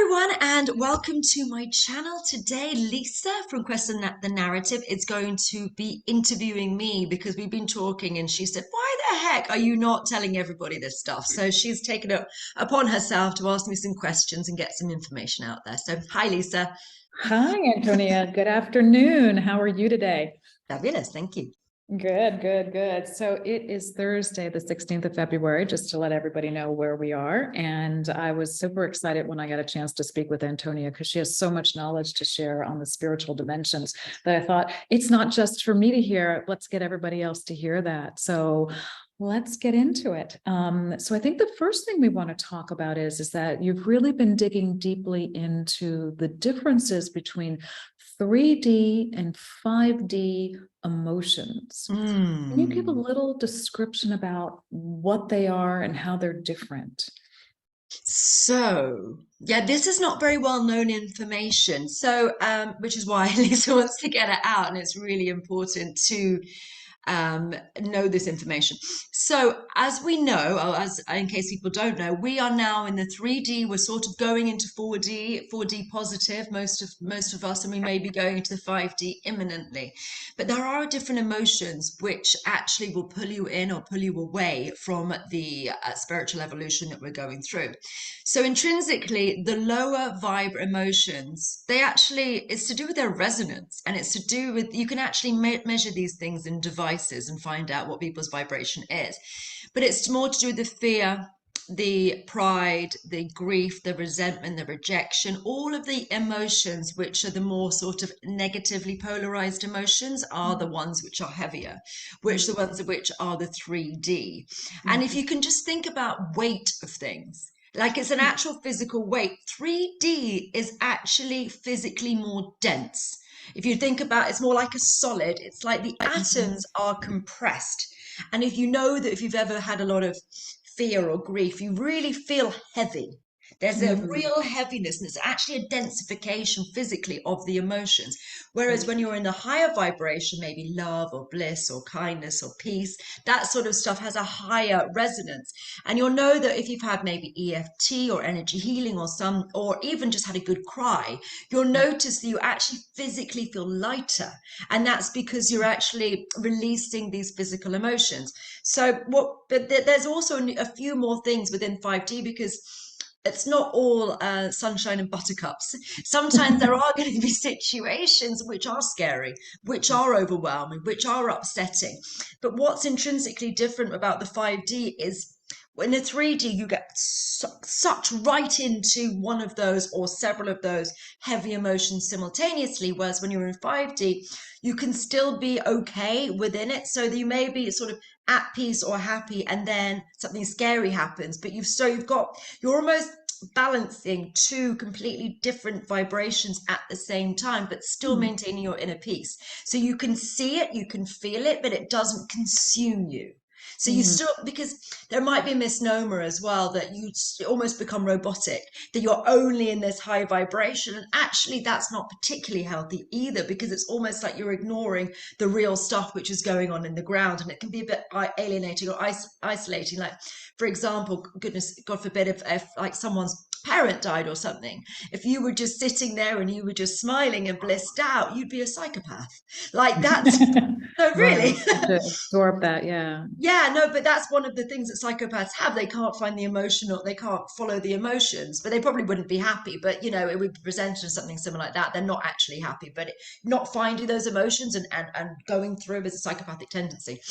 everyone, and welcome to my channel. Today, Lisa from Quest and the Narrative is going to be interviewing me because we've been talking and she said, why the heck are you not telling everybody this stuff? So she's taken it upon herself to ask me some questions and get some information out there. So hi, Lisa. Hi, Antonia. Good afternoon. How are you today? Fabulous. Thank you. Good, good, good. So it is Thursday, the 16th of February, just to let everybody know where we are. And I was super excited when I got a chance to speak with Antonia because she has so much knowledge to share on the spiritual dimensions that I thought it's not just for me to hear, let's get everybody else to hear that. So let's get into it. So I think the first thing we want to talk about is that you've really been digging deeply into the differences between 3D and 5D emotions. Can you give a little description about what they are and how they're different? So, yeah, this is not very well known information. So, which is why Lisa wants to get it out, and it's really important to know this information. So, as we know, or as in case people don't know, we are now in the 3D. We're sort of going into 4D, 4D positive, most of us, and we may be going into the 5D imminently. But there are different emotions which actually will pull you in or pull you away from the spiritual evolution that we're going through. So intrinsically, the lower vibe emotions, they actually, it's to do with their resonance, and it's to do with, you can actually measure these things in devices and find out what people's vibration is. But it's more to do with the fear, the pride, the grief, the resentment, the rejection, all of the emotions which are the more sort of negatively polarized emotions are the ones which are heavier, which the ones which are the 3D. And if you can just think about weight of things, like it's an actual physical weight. 3D is actually physically more dense. If you think about it, it's more like a solid. It's like the atoms are compressed. And if you know that if you've ever had a lot of fear or grief, you really feel heavy. There's a real heaviness, and it's actually a densification physically of the emotions. Whereas when you're in the higher vibration, maybe love or bliss or kindness or peace, that sort of stuff has a higher resonance. And you'll know that if you've had maybe EFT or energy healing or even just had a good cry, you'll notice that you actually physically feel lighter. And that's because you're actually releasing these physical emotions. But there's also a few more things within 5D because it's not all sunshine and buttercups. Sometimes there are going to be situations which are scary, which are overwhelming, which are upsetting. But what's intrinsically different about the 5D is in the 3D, you get sucked right into one of those or several of those heavy emotions simultaneously. Whereas when you're in 5D, you can still be okay within it. So that you may be sort of at peace or happy, and then something scary happens. But you're almost balancing two completely different vibrations at the same time, but still maintaining your inner peace. So you can see it, you can feel it, but it doesn't consume you. So you still, because there might be a misnomer as well that you almost become robotic, that you're only in this high vibration. And actually, that's not particularly healthy either, because it's almost like you're ignoring the real stuff which is going on in the ground. And it can be a bit alienating or isolating. Like, for example, goodness, God forbid, if like someone's parent died or something, if you were just sitting there and you were just smiling and blissed out, you'd be a psychopath. Like that's no, really. Right. To absorb that, yeah. Yeah, no, but that's one of the things that psychopaths have. They can't find the emotional, they can't follow the emotions, but they probably wouldn't be happy. But, it would be presented as something similar like that. They're not actually happy, but not finding those emotions and going through is a psychopathic tendency.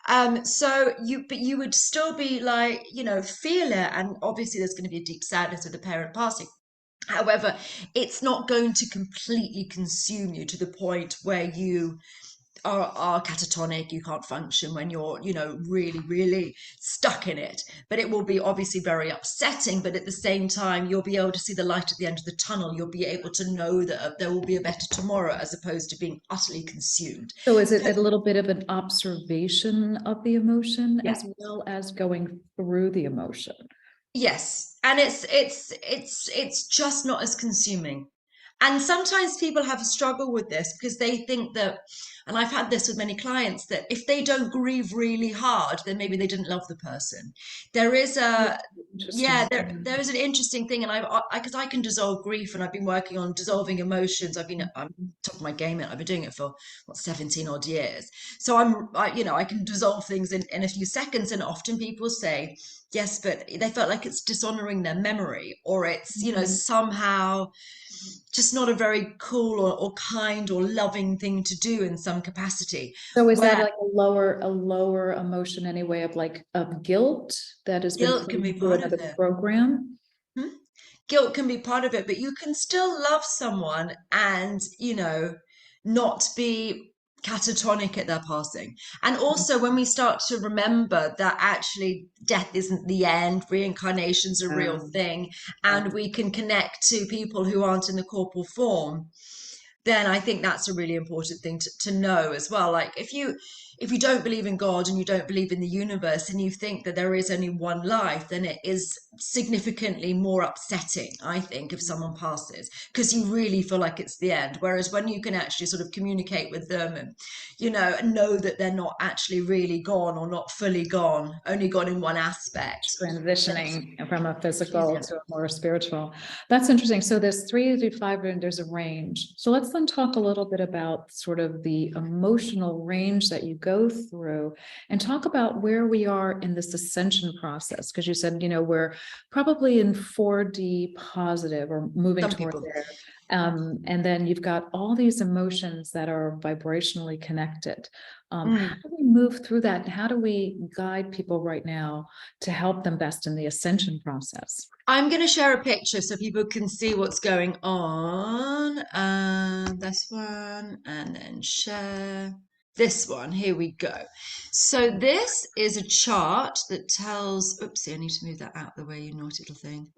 But you would still be like, feel it. And obviously there's going to be a deep sadness with the parent passing. However, it's not going to completely consume you to the point where you are catatonic, you can't function when you're really really stuck in it. But it will be obviously very upsetting, but at the same time you'll be able to see the light at the end of the tunnel. You'll be able to know that there will be a better tomorrow, as opposed to being utterly consumed. So is it a little bit of an observation of the emotion Yeah. as well as going through the emotion? Yes, and it's just not as consuming. And sometimes people have a struggle with this because they think that, and I've had this with many clients, that if they don't grieve really hard, then maybe they didn't love the person. There is Oh, a, yeah, interesting. there is an interesting thing, and because I can dissolve grief, and I've been working on dissolving emotions. I'm Mhm. top of my game. I've been doing it for what 17 odd years. So I can dissolve things in a few seconds, and often people say, yes, but they felt like it's dishonoring their memory, or it's, Mhm. somehow just not a very cool or kind or loving thing to do in some capacity. So is that Where like a lower emotion anyway of like of guilt that has been guilt put can be into part of another it. program? Hmm? Guilt can be part of it, but you can still love someone and, not be catatonic at their passing. And also, when we start to remember that actually death isn't the end, reincarnation's a real Um, thing, yeah. and we can connect to people who aren't in the corporal form, then I think that's a really important thing to know as well. Like if you don't believe in God and you don't believe in the universe and you think that there is only one life, then it is significantly more upsetting, I think, if someone passes, because you really feel like it's the end. Whereas when you can actually sort of communicate with them and, know that they're not actually really gone or not fully gone, only gone in one aspect, then Transitioning from a it's physical easier. to a more spiritual. That's interesting. So there's 3 to 5, and there's a range. So let's then talk a little bit about sort of the emotional range that you go through and talk about where we are in this ascension process. Because you said, we're probably in 4D positive or moving Some toward people. there. And then you've got all these emotions that are vibrationally connected. How Mm. do we move through that? And how do we guide people right now to help them best in the ascension process? I'm going to share a picture so people can see what's going on. This one, and then share this one. Here we go. So this is a chart that tells, oopsie, I need to move that out of the way, you naughty little thing.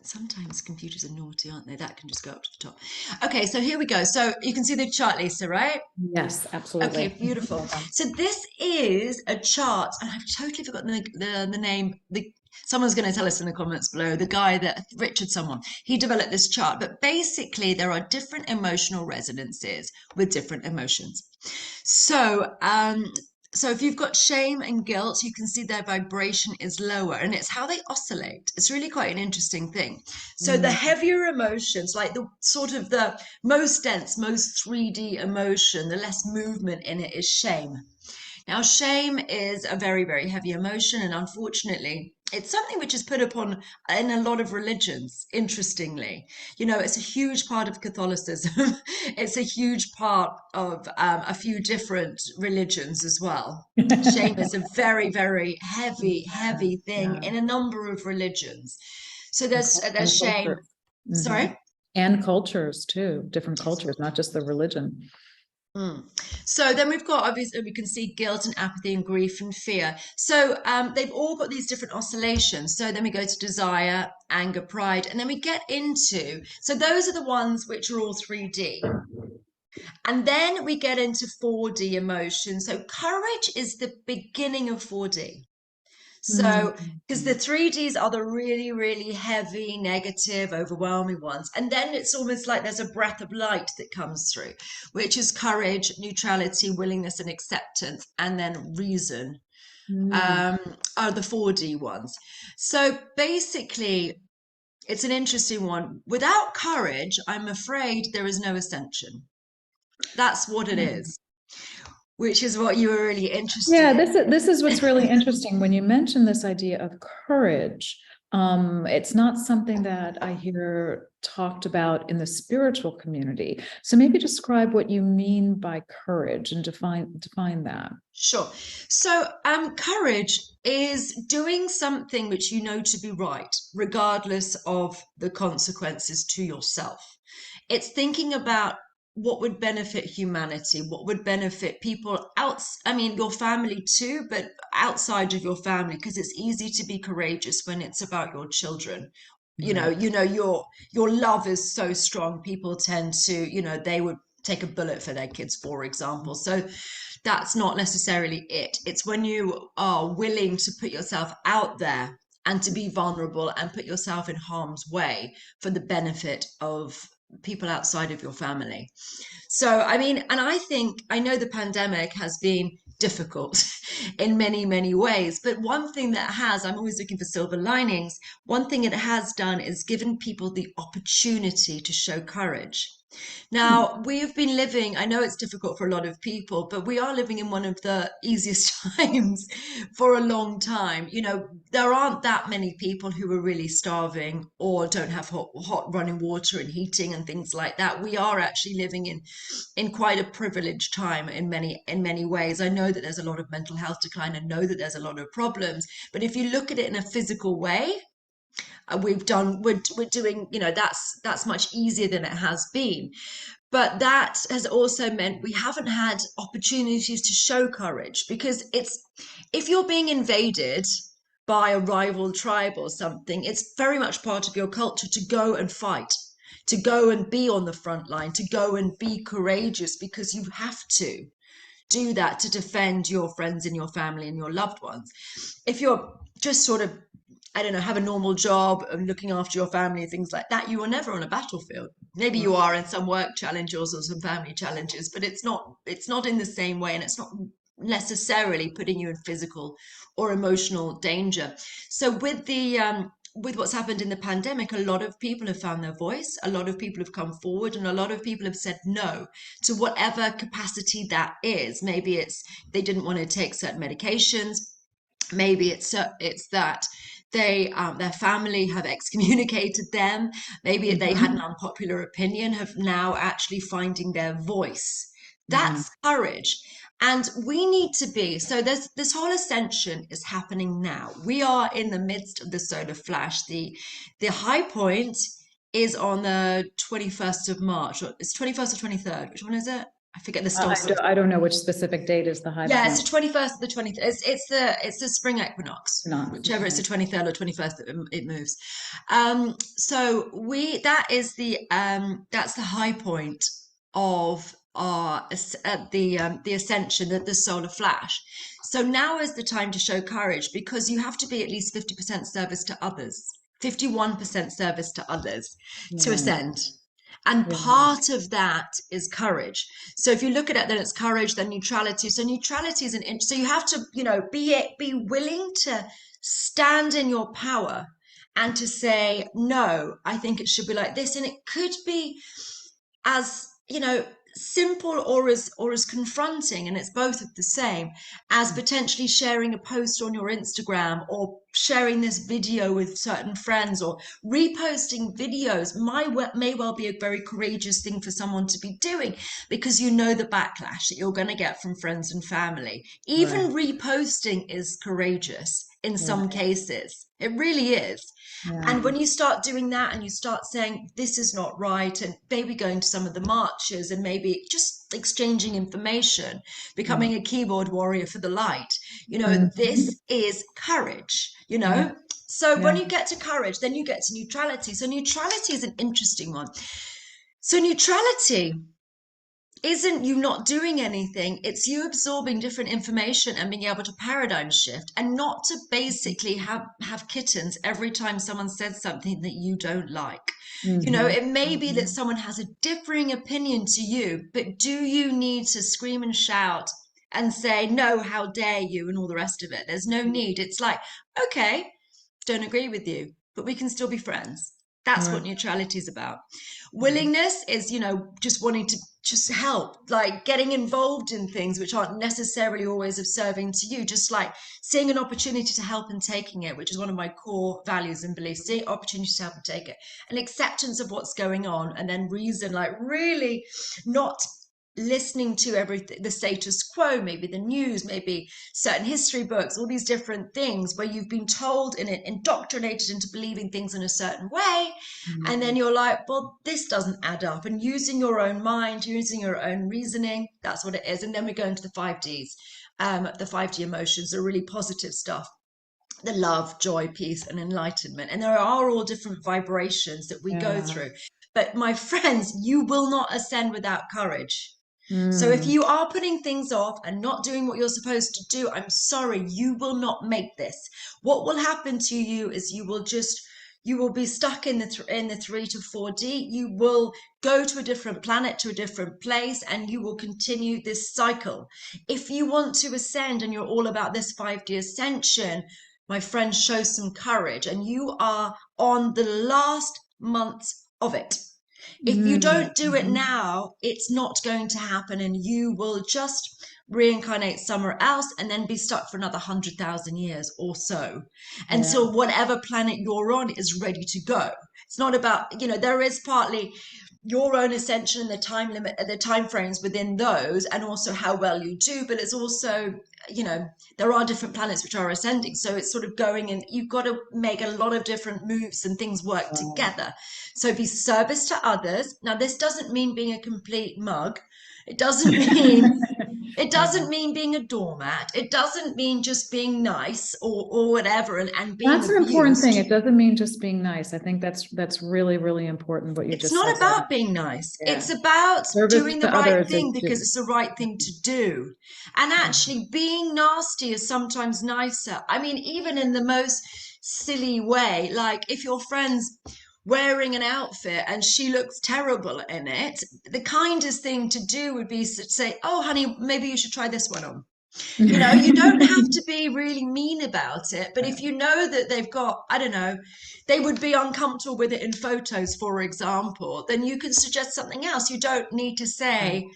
Sometimes computers are naughty, aren't they? That can just go up to the top. Okay, so here we go. So you can see the chart, Lisa, right? Yes, Okay, absolutely. beautiful. Well done. So this is a chart, and I've totally forgotten the name. Someone's going to tell us in the comments below. The guy that Richard, someone he developed this chart, but basically there are different emotional resonances with different emotions. So, so if you've got shame and guilt, you can see their vibration is lower, and it's how they oscillate. It's really quite an interesting thing. So the Mm, heavier emotions, like the sort of the most dense, most 3D emotion, the less movement in it is shame. Now, shame is a very, very heavy emotion, and unfortunately, it's something which is put upon in a lot of religions, interestingly. It's a huge part of Catholicism, it's a huge part of a few different religions as well. Shame is a very, very heavy, yeah, heavy thing yeah. in a number of religions. So And there's and shame. cultures. Mhm. Sorry? And cultures too, different cultures, not just the religion. Mm. So then we've got, obviously we can see guilt and apathy and grief and fear. So they've all got these different oscillations. So then we go to desire, anger, pride, and then we get into, so those are the ones which are all 3D. And then we get into 4D emotions. So courage is the beginning of 4D. So, because the Mhm. 3Ds are the really, really heavy, negative, overwhelming ones. And then it's almost like there's a breath of light that comes through, which is courage, neutrality, willingness, and acceptance, and then reason Mm. um, are the 4D ones. So basically, it's an interesting one. Without courage, I'm afraid there is no ascension. That's what it Mm. is, which is what you were really interested Yeah, in. this is what's really interesting. When you mention this idea of courage, it's not something that I hear talked about in the spiritual community. So maybe describe what you mean by courage and define that. Sure. So, courage is doing something which you know to be right, regardless of the consequences to yourself. It's thinking about what would benefit humanity, what would benefit people I mean, your family too, but outside of your family, because it's easy to be courageous when it's about your children. Right. Your love is so strong. People tend to, they would take a bullet for their kids, for example. So that's not necessarily it. It's when you are willing to put yourself out there and to be vulnerable and put yourself in harm's way for the benefit of people outside of your family. So, I mean, and I think, I know the pandemic has been difficult in many, many ways, but one thing that has, I'm always looking for silver linings. One thing it has done is given people the opportunity to show courage. Hmm. Now, we've been living, I know it's difficult for a lot of people, but we are living in one of the easiest times for a long time. You know, there aren't that many people who are really starving or don't have hot running water and heating and things like that. We are actually living in quite a privileged time in many ways. I know that there's a lot of mental health decline. I know that there's a lot of problems, but if you look at it in a physical way, we're doing, you know, that's much easier than it has been. But that has also meant we haven't had opportunities to show courage, because it's, if you're being invaded by a rival tribe or something, it's very much part of your culture to go and fight, to go and be on the front line, to go and be courageous, because you have to do that to defend your friends and your family and your loved ones. If you're just sort of, I don't know, have a normal job and looking after your family and things like that, you are never on a battlefield. Maybe you are in some work challenges or some family challenges, but it's not in the same way, and it's not necessarily putting you in physical or emotional danger. So with what's happened in the pandemic, a lot of people have found their voice, a lot of people have come forward, and a lot of people have said no to whatever capacity that is. Maybe it's they didn't want to take certain medications. Maybe it's that their family have excommunicated them. Maybe they had an Mhm. unpopular opinion, have now actually finding their voice. Yeah. That's courage. And we need to be, so there's this whole ascension is happening now. We are in the midst of the solar flash. The high point is on the 21st of March, or it's 21st or 23rd. Which one is it? I forget the solstice. I don't know which specific date is the high Yeah, it's point. the 21st or the 23rd. It's the spring equinox, Not, whichever it's the okay. 23rd or 21st that it moves. So we that's the high point of the ascension, the solar flash. So now is the time to show courage, because you have to be at least 50% service to others, 51% service to others to Yeah. ascend. And Yeah. part of that is courage. So if you look at it, then it's courage, then neutrality. So neutrality is so you have to, you know, be willing to stand in your power and to say, no, I think it should be like this. And it could be as, you know, simple or as confronting, and it's both of the same, as potentially sharing a post on your Instagram, or sharing this video with certain friends, or reposting videos may well be a very courageous thing for someone to be doing, because you know the backlash that you're going to get from friends and family. Right. Even reposting is courageous in some Right. cases. It really is. Yeah. And when you start doing that and you start saying, this is not right, and maybe going to some of the marches and maybe just exchanging information, Yeah. becoming a keyboard warrior for the light, you know, Mhm. this is courage, you Yeah. know? So when Yeah. you get to courage, then you get to neutrality. So neutrality is an interesting one. So neutrality isn't you not doing anything, it's you absorbing different information and being able to paradigm shift, and not to basically have kittens every time someone says something that you don't like. You know, Mhm. it may be that Mhm. someone has a differing opinion to you, but do you need to scream and shout and say, no, how dare you, and all the rest of it? There's no need. It's like, okay, don't agree with you, but we can still be friends. That's what Right. neutrality is about. Mhm. Willingness is, you know, just wanting to just help, like getting involved in things which aren't necessarily always of serving to you, just like seeing an opportunity to help and taking it, which is one of my core values and beliefs. See opportunity to help and take it, and acceptance of what's going on, and then reason, like really not listening to everything, the status quo, maybe the news, maybe certain history books, all these different things where you've been told and indoctrinated into believing things in a certain way. And then Mhm. you're like, well, this doesn't add up. And using your own mind, using your own reasoning, that's what it is. And then we go into the 5Ds. The 5D emotions are really positive stuff: the love, joy, peace, and enlightenment. And there are all different vibrations that we go Yeah. through. But my friends, you will not ascend without courage. So if Mm. you are putting things off and not doing what you're supposed to do, I'm sorry, you will not make this. What will happen to you is you will be stuck in the 3 to 4D. You will go to a different planet, to a different place, and you will continue this cycle. If you want to ascend and you're all about this 5D ascension, my friend, show some courage, and you are on the last months of it. If you Mm. don't do it Mhm. now, it's not going to happen, and you will just reincarnate somewhere else and then be stuck for another 100,000 years or so Yeah. until whatever planet you're on is ready to go. It's not about, there is partly your own ascension and the time limit, the time frames within those, and also how well you do, but it's also, there are different planets which are ascending, so it's sort of going, and you've got to make a lot of different moves and things work Wow. together. So be service to others. Now this doesn't mean being a complete mug. It doesn't mean it Yeah. doesn't mean being a doormat. It doesn't mean just being nice or whatever, and being That's an important thing. abused. It doesn't mean just being nice. I think that's really, really important what you It's just said not there. about being nice. Yeah. It's about Service doing the to right others is thing because just, it's the right thing to do. And yeah. actually, being nasty is sometimes nicer. I mean, even in the most silly way, like if your friend's wearing an outfit and she looks terrible in it, the kindest thing to do would be to say, "Oh, honey, maybe you should try this one on." You don't have to be really mean about it, but if you know that they've got, I don't know, they would be uncomfortable with it in photos, for example, then you can suggest something else. You don't need to Yeah. say,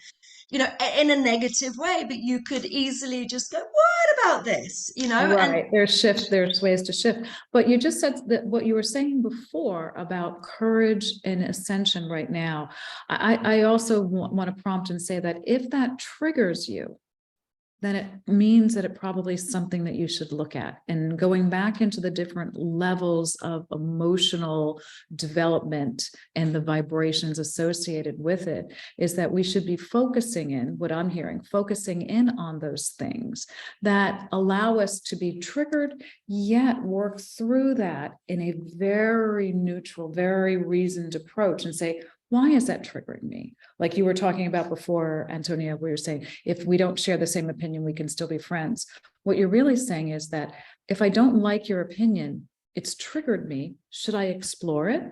in a negative way, but you could easily just go, what about this? And Right. There's ways to shift. But you just said that what you were saying before about courage and ascension right now. I also want to prompt and say that if that triggers you, then it means that it probably is something that you should look at. And going back into the different levels of emotional development and the vibrations associated with it, is that we should be focusing in, what I'm hearing, focusing in on those things that allow us to be triggered, yet work through that in a very neutral, very reasoned approach and say, why is that triggering me? Like you were talking about before, Antonia, we were saying, if we don't share the same opinion, we can still be friends. What you're really saying is that if I don't like your opinion, it's triggered me. Should I explore it?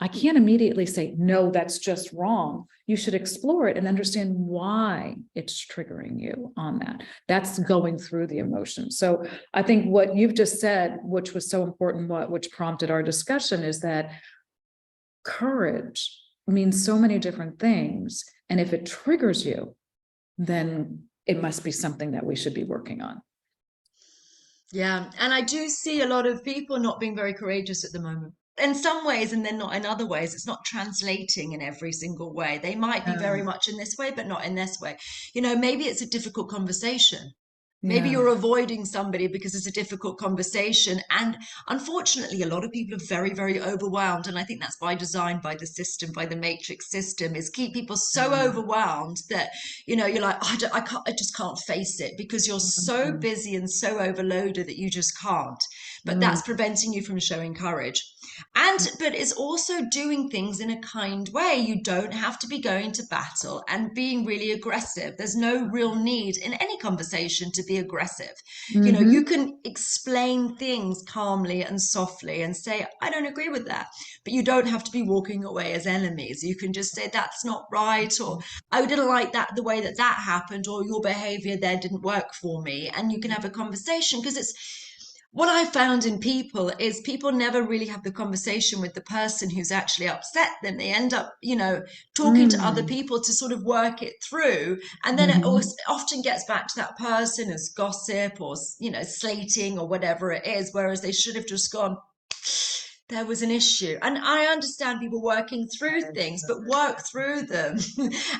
I can't immediately say, no, that's just wrong. You should explore it and understand why it's triggering you on that. That's going through the emotion. So I think what you've just said, which was so important, which prompted our discussion, is that courage means so many different things. And if it triggers you, then it must be something that we should be working on. yeah, and I do see a lot of people not being very courageous at the moment. In some ways, and then not in other ways. It's not translating in every single way. They might be very much in this way, but not in this way. Maybe it's a difficult conversation. Maybe Yeah. you're avoiding somebody because it's a difficult conversation. And unfortunately, a lot of people are very, very overwhelmed. And I think that's by design, by the system, by the matrix system, is keep people so Yeah. overwhelmed that, you're like, oh, I can't, I just can't face it because you're so Mhm. busy and so overloaded that you just can't. But Mm. that's preventing you from showing courage. But it's also doing things in a kind way. You don't have to be going to battle and being really aggressive. There's no real need in any conversation to be aggressive. You Mhm. can explain things calmly and softly and say, I don't agree with that. But you don't have to be walking away as enemies. You can just say, that's not right, or I didn't like that, the way that that happened, or your behavior there didn't work for me. And you can have a conversation, because it's what I found in people is people never really have the conversation with the person who's actually upset them. They end up, talking to other Mm. people to sort of work it through. And then it Mhm. often gets back to that person as gossip or, slating or whatever it is, whereas they should have just gone, there was an issue. And I understand people working through things, but work through them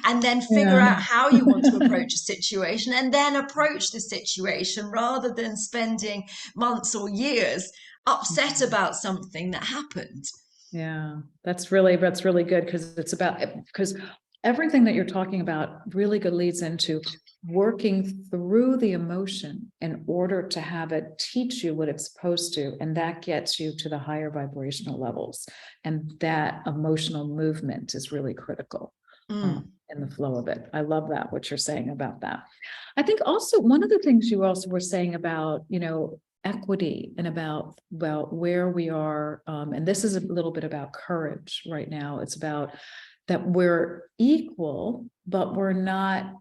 and then figure Yeah. out how you want to approach a situation, and then approach the situation rather than spending months or years upset about something that happened. Yeah, that's really good, because it's about, because everything that you're talking about really good leads into working through the emotion in order to have it teach you what it's supposed to, and that gets you to the higher vibrational levels, and that emotional movement is really critical. Mm. in the flow of it. I love that, what you're saying about that. I think also one of the things you also were saying about, equity and about, well, where we are, and this is a little bit about courage right now. It's about that we're equal, but we're not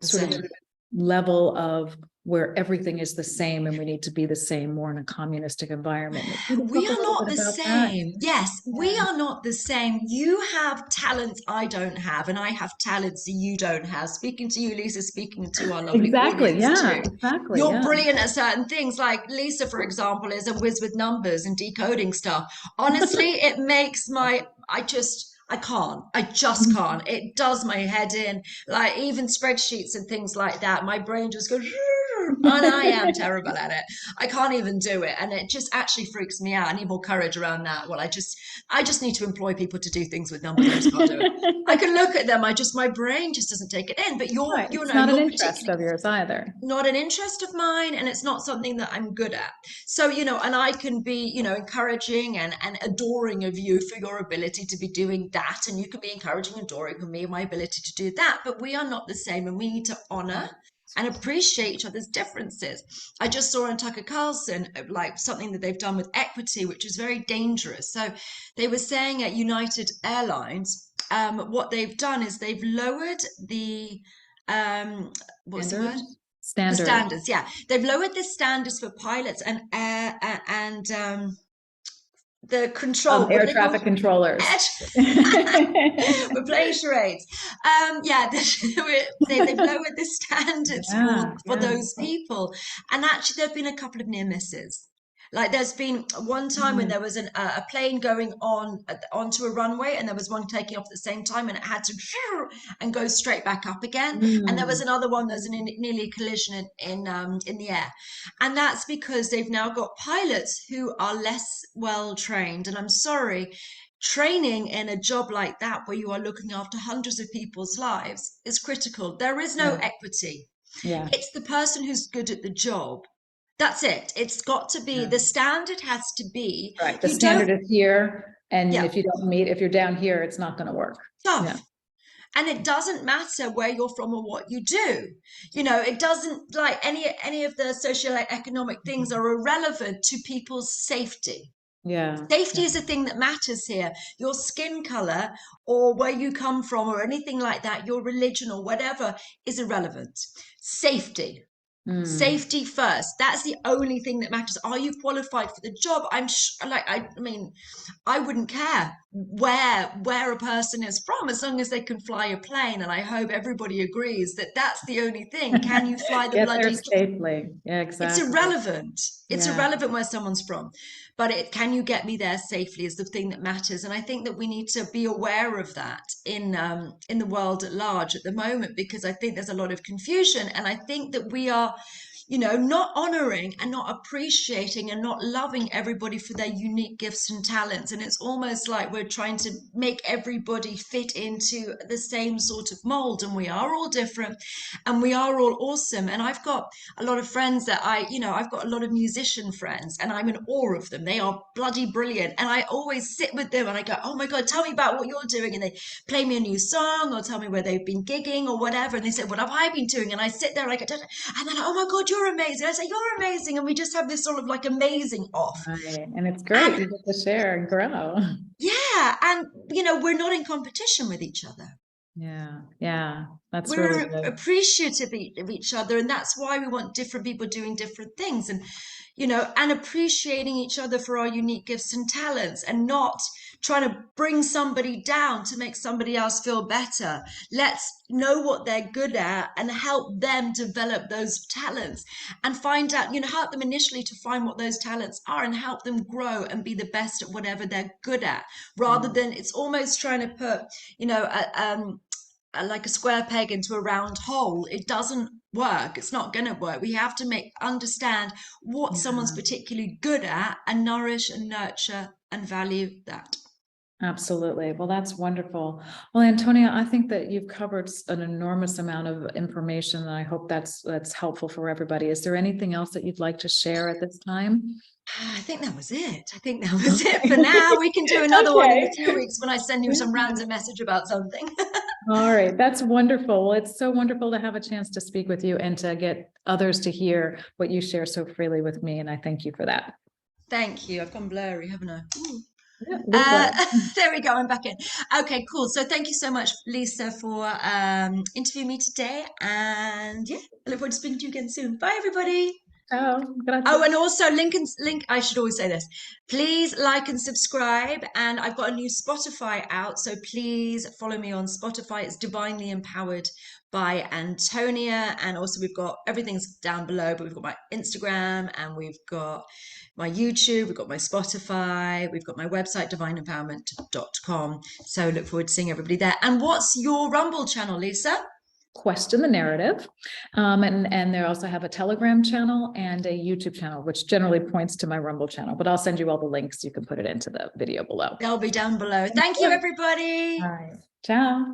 The sort of same. level of where everything is the same and we need to be the same, more in a communistic environment. Can you We talk a are little not bit the about that? same. Yes, we Yeah. are not the same. You have talents I don't have, and I have talents you don't have. Speaking to you, Lisa, speaking to our lovely Exactly. audience Yeah, too. exactly. You're Yeah. brilliant at certain things. Like Lisa, for example, is a whiz with numbers and decoding stuff. Honestly, it makes I can't. I just can't. It does my head in. Like even spreadsheets and things like that, my brain just goes, and I am terrible at it. I can't even do it, and it just actually freaks me out. I need more courage around that. Well, I just need to employ people to do things with numbers. I just can't do it. I can look at them. My brain just doesn't take it in. But Right. It's not an you're interest particularly of yours either. not an interest of mine, and it's not something that I'm good at. So, and I can be, encouraging and adoring of you for your ability to be doing that. And you can be encouraging and adoring of me and my ability to do that. But we are not the same, and we need to honor and appreciate each other's differences. I just saw on Tucker Carlson, like something that they've done with equity, which is very dangerous. So they were saying at United Airlines, what they've done is they've lowered the, what's the word? Standards? The Standard. standards, yeah. They've lowered the standards for pilots and air and the control. What Air are they called? traffic controllers. We're playing charades. Yeah, they've lowered the standards Yeah, for yeah. those people, and actually there've been a couple of near misses. Like there's been one time when Mhm. there was a plane going onto a runway, and there was one taking off at the same time, and it had to and go straight back up again. And there was Mm. another one that's nearly a collision in the air, and that's because they've now got pilots who are less well trained. And I'm sorry, training in a job like that where you are looking after hundreds of people's lives is critical. There is no Yeah, equity. yeah, It's the person who's good at the job. That's it. It's got to be, yeah. the standard has to be, Right. The you standard don't, is here, and yeah, if you don't meet, if you're down here, it's not going to work. Yeah. tough. And it doesn't matter where you're from or what you do. It doesn't, like any of the socio-economic things are irrelevant to people's safety. Yeah. Safety Yeah. is the thing that matters here. Your skin color or where you come from or anything like that, your religion or whatever is irrelevant. Safety. Mm. Safety first. That's the only thing that matters. Are you qualified for the job? I mean, I wouldn't care where a person is from as long as they can fly a plane. And I hope everybody agrees that that's the only thing. Can you fly the Get there bloody safely. Yeah, it's exactly. irrelevant. It's Yeah. irrelevant where someone's from, but can you get me there safely is the thing that matters. And I think that we need to be aware of that in the world at large at the moment, because I think there's a lot of confusion, and I think that we are, not honoring and not appreciating and not loving everybody for their unique gifts and talents. And it's almost like we're trying to make everybody fit into the same sort of mold, and we are all different, and we are all awesome. And I've got a lot of friends that I've got a lot of musician friends, and I'm in awe of them. They are bloody brilliant. And I always sit with them and I go, oh my God, tell me about what you're doing. And they play me a new song or tell me where they've been gigging or whatever. And they say, what have I been doing? And I sit there and I go, and then, oh my God, you're amazing. I say, you're amazing. And we just have this sort of like amazing off. Right. And it's great. And You get to share and grow. yeah, and we're not in competition with each other. Yeah. Yeah. That's really We're good. appreciative of each other, and that's why we want different people doing different things, and and appreciating each other for our unique gifts and talents, and not trying to bring somebody down to make somebody else feel better. Let's know what they're good at and help them develop those talents, and find out, help them initially to find what those talents are and help them grow and be the best at whatever they're good at, rather Yeah. than it's almost trying to put like a square peg into a round hole. It doesn't work. It's not going to work. We have to understand what someone's Yeah. particularly good at and nourish and nurture and value that. Absolutely. Well, that's wonderful. Well, Antonia, I think that you've covered an enormous amount of information, and I hope that's helpful for everybody. Is there anything else that you'd like to share at this time? I think that was it. I think that was it for now. We can do another one in a Okay. few weeks when I send you some Yeah. random message about something. All right, that's wonderful. Well, it's so wonderful to have a chance to speak with you and to get others to hear what you share so freely with me. And I thank you for that. Thank you. I've gone blurry, haven't I? Yeah, look well. There we go. I'm back in. Okay, cool. So thank you so much, Lisa, for interviewing me today. And yeah, I look forward to speaking to you again soon. Bye, everybody. Ciao, Oh, grazie. and also link. I should always say this. Please like and subscribe. And I've got a new Spotify out, so please follow me on Spotify. It's Divinely Empowered by Antonia, and also we've got everything's down below. But we've got my Instagram, and we've got my YouTube, we've got my Spotify, we've got my website, divineempowerment.com. So look forward to seeing everybody there. And what's your Rumble channel, Lisa? Question the Narrative. And they also have a Telegram channel and a YouTube channel, which generally points to my Rumble channel, but I'll send you all the links. You can put it into the video below. They'll be down below. Thank Thank you, you. everybody. All right. Ciao.